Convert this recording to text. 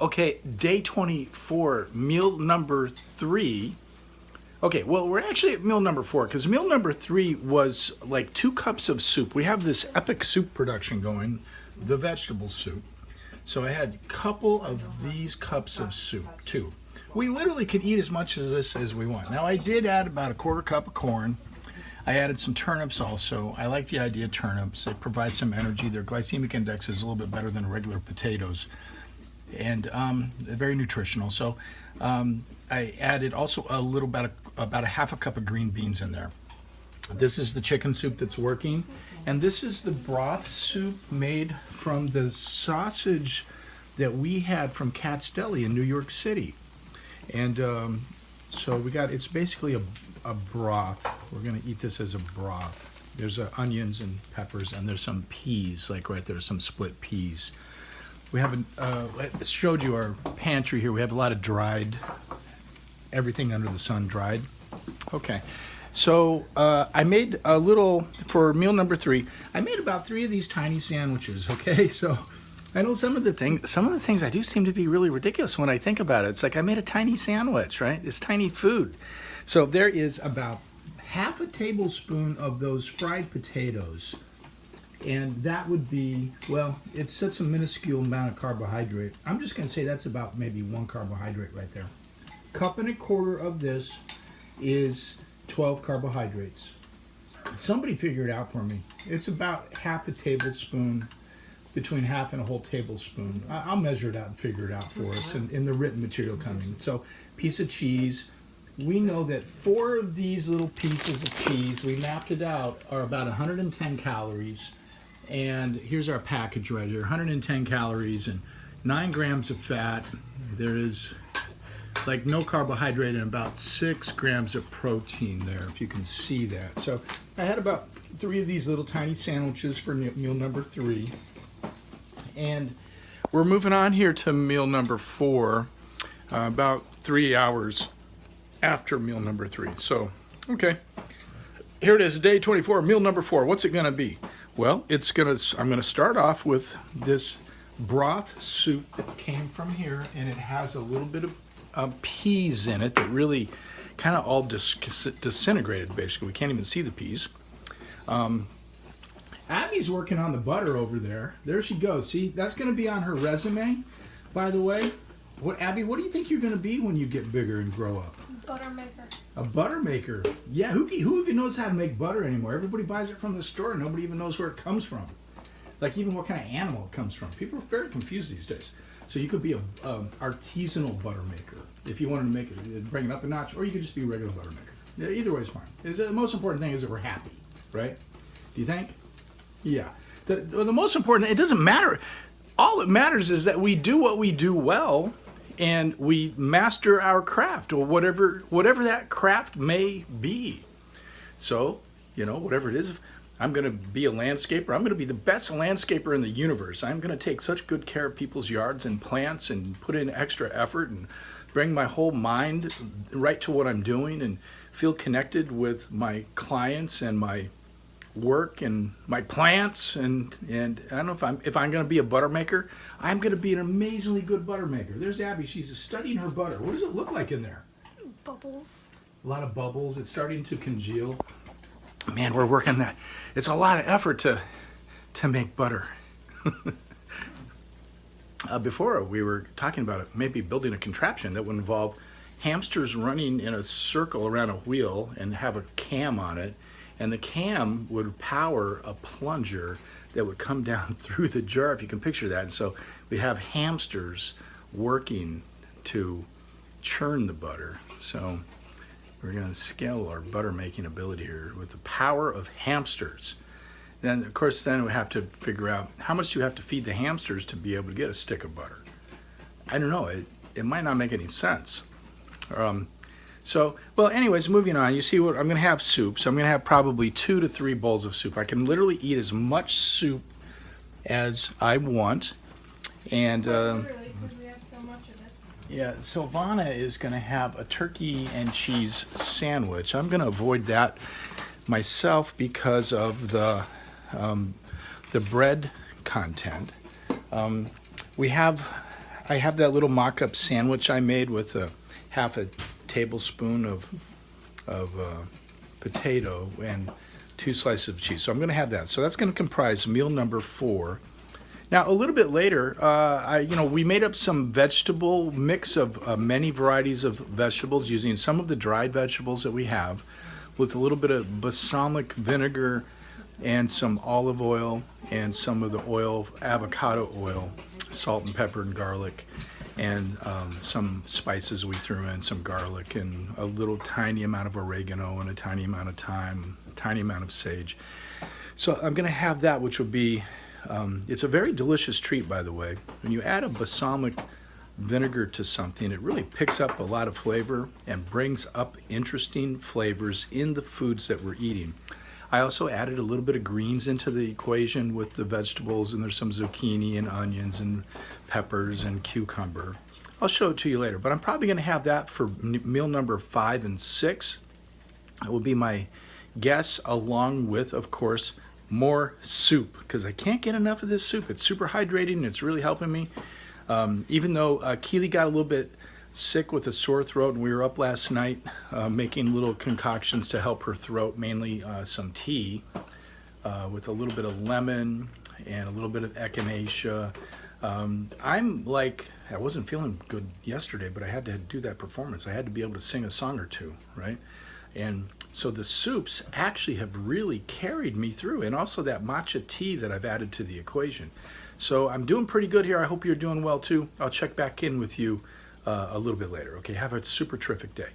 Okay, day 24, meal number 3. Okay, well, we're actually at meal number 4 because meal number 3 was like 2 cups of soup. We have this epic soup production going, the vegetable soup. So I had a couple of these cups of soup, too. We literally could eat as much of this as we want. Now, I did add about a quarter cup of corn. I added some turnips also. I like the idea of turnips. They provide some energy. Their glycemic index is a little bit better than regular potatoes. And they're very nutritional. So I added also a little about a half a cup of green beans in there. This is the chicken soup that's working. And this is the broth soup made from the sausage that we had from Katz Deli in New York City. And so it's basically a broth. We're going to eat this as a broth. There's onions and peppers, and there's some peas, like right there, some split peas. We haven't showed you our pantry here. We have a lot of dried, everything under the sun dried. Okay. So I made a little, for meal number 3, I made about 3 of these tiny sandwiches, okay? So I know some of the things I do seem to be really ridiculous when I think about it. It's like I made a tiny sandwich, right? It's tiny food. So there is about half a tablespoon of those fried potatoes. And that would be, well, it's such a minuscule amount of carbohydrate. I'm just going to say that's about maybe 1 carbohydrate right there. 1.25 cups of this is 12 carbohydrates. Somebody figure it out for me. It's about half a tablespoon, between half and a whole tablespoon. I'll measure it out and figure it out for us in the written material coming. So, piece of cheese. We know that 4 of these little pieces of cheese, we mapped it out, are about 110 calories. And here's our package right here, 110 calories and 9 grams of fat. There is like no carbohydrate and about 6 grams of protein there, if you can see that. So I had about 3 of these little tiny sandwiches for meal number 3. And we're moving on here to meal number 4, about 3 hours after meal number 3. So, okay, here it is, day 24, meal number 4. What's it going to be? Well, I'm going to start off with this broth soup that came from here, and it has a little bit of peas in it that really kind of all disintegrated, basically. We can't even see the peas. Abby's working on the butter over there. There she goes. See, that's going to be on her resume, by the way. Abby, what do you think you're going to be when you get bigger and grow up? Butter maker. A butter maker. Yeah, who even knows how to make butter anymore? Everybody buys it from the store. Nobody even knows where it comes from. Like even what kind of animal it comes from. People are very confused these days. So you could be an artisanal butter maker if you wanted to make it, bring it up a notch, or you could just be a regular butter maker. Yeah, either way is fine. The most important thing is that we're happy, right? Do you think? Yeah. The most important, it doesn't matter. All that matters is that we do what we do well, and we master our craft, or whatever that craft may be. So, whatever it is, I'm going to be a landscaper. I'm going to be the best landscaper in the universe. I'm going to take such good care of people's yards and plants and put in extra effort and bring my whole mind right to what I'm doing and feel connected with my clients and my work and my plants, and I don't know if I'm going to be a butter maker. I'm going to be an amazingly good butter maker. There's Abby. She's studying her butter. What does it look like in there? Bubbles. A lot of bubbles. It's starting to congeal. Man, we're working that. It's a lot of effort to make butter. Before we were talking about maybe building a contraption that would involve hamsters running in a circle around a wheel and have a cam on it. And the cam would power a plunger that would come down through the jar, if you can picture that. And so we'd have hamsters working to churn the butter. So we're going to scale our butter making ability here with the power of hamsters. Then, of course, we have to figure out how much do you have to feed the hamsters to be able to get a stick of butter. I don't know. It might not make any sense. Anyways, moving on, you see what I'm going to have soup. So I'm going to have probably 2 to 3 bowls of soup. I can literally eat as much soup as I want. And Literally, because we have so much of it. yeah, Silvana is going to have a turkey and cheese sandwich. I'm going to avoid that myself because of the bread content. I I have that little mock-up sandwich I made with a half a tablespoon of potato and 2 slices of cheese. So I'm going to have that. So that's going to comprise meal number 4. Now, a little bit later, we made up some vegetable mix of many varieties of vegetables using some of the dried vegetables that we have with a little bit of balsamic vinegar and some olive oil and some of the oil, avocado oil, salt and pepper and garlic, and some spices we threw in, some garlic and a little tiny amount of oregano and a tiny amount of thyme, a tiny amount of sage. So I'm going to have that, which will be, it's a very delicious treat, by the way. When you add a balsamic vinegar to something, it really picks up a lot of flavor and brings up interesting flavors in the foods that we're eating. I also added a little bit of greens into the equation with the vegetables, and there's some zucchini and onions and peppers and cucumber. I'll show it to you later, but I'm probably going to have that for meal number 5 and 6. That will be my guess, along with, of course, more soup, because I can't get enough of this soup. It's super hydrating and it's really helping me. Even though Keely got a little bit sick with a sore throat, and we were up last night making little concoctions to help her throat, mainly some tea with a little bit of lemon and a little bit of echinacea. I wasn't feeling good yesterday, but I had to do that performance. I had to be able to sing a song or two, right? And so the soups actually have really carried me through, and also that matcha tea that I've added to the equation. So I'm doing pretty good here. I hope you're doing well too. I'll check back in with you a little bit later. Okay, have a super terrific day.